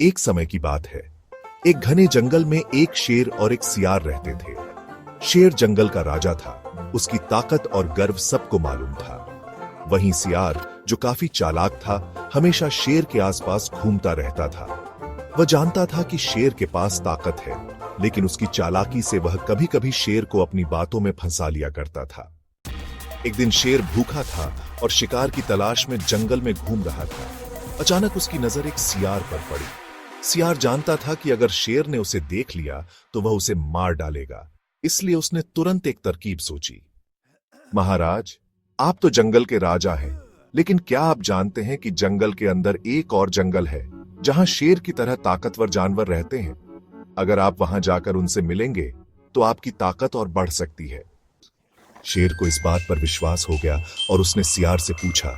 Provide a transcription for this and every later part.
एक समय की बात है। एक घने जंगल में एक शेर और एक सियार रहते थे। शेर जंगल का राजा था, उसकी ताकत और गर्व सबको मालूम था। वहीं सियार, जो काफी चालाक था, हमेशा शेर के आसपास घूमता रहता था। वह जानता था कि शेर के पास ताकत है, लेकिन उसकी चालाकी से वह कभी-कभी शेर को अपनी बातों में फंसा लिया करता था। एक दिन शेर भूखा था और शिकार की तलाश में जंगल में घूम रहा था। अचानक उसकी नजर एक सियार पर पड़ी। सियार जानता था कि अगर शेर ने उसे देख लिया तो वह उसे मार डालेगा, इसलिए उसने तुरंत एक तरकीब सोची। महाराज, आप तो जंगल के राजा हैं, लेकिन क्या आप जानते हैं कि जंगल के अंदर एक और जंगल है जहां शेर की तरह ताकतवर जानवर रहते हैं? अगर आप वहां जाकर उनसे मिलेंगे तो आपकी ताकत और बढ़ सकती है। शेर को इस बात पर विश्वास हो गया और उसने सियार से पूछा,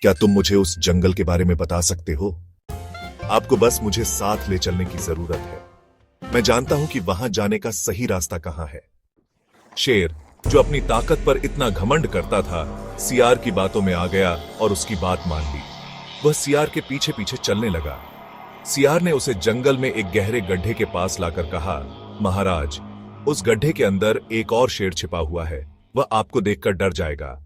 क्या तुम मुझे उस जंगल के बारे में बता सकते हो? आपको बस मुझे साथ ले चलने की जरूरत है। मैं जानता हूं कि वहां जाने का सही रास्ता कहां है। शेर, जो अपनी ताकत पर इतना घमंड करता था, सियार की बातों में आ गया और उसकी बात मान ली। वह सियार के पीछे पीछे चलने लगा। सियार ने उसे जंगल में एक गहरे गड्ढे के पास लाकर कहा, महाराज, उस गड्ढे के अंदर एक और शेर छिपा हुआ है, वह आपको देखकर डर जाएगा।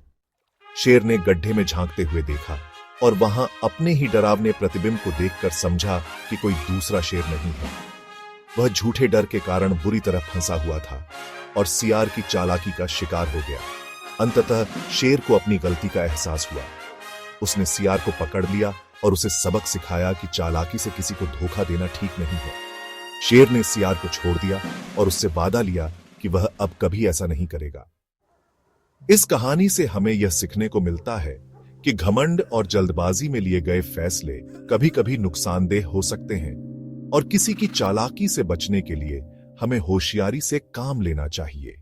शेर ने गड्ढे में झांकते हुए देखा और वहां अपने ही डरावने प्रतिबिंब को देखकर समझा कि कोई दूसरा शेर नहीं है। वह झूठे डर के कारण बुरी तरह फंसा हुआ था और सियार की चालाकी का शिकार हो गया। अंततः शेर को अपनी गलती का एहसास हुआ। उसने सियार को पकड़ लिया और उसे सबक सिखाया कि चालाकी से किसी को धोखा देना ठीक नहीं है। शेर ने सियार को छोड़ दिया और उससे वादा लिया कि वह अब कभी ऐसा नहीं करेगा। इस कहानी से हमें यह सीखने को मिलता है कि घमंड और जल्दबाजी में लिए गए फैसले कभी-कभी नुकसानदेह हो सकते हैं और किसी की चालाकी से बचने के लिए हमें होशियारी से काम लेना चाहिए।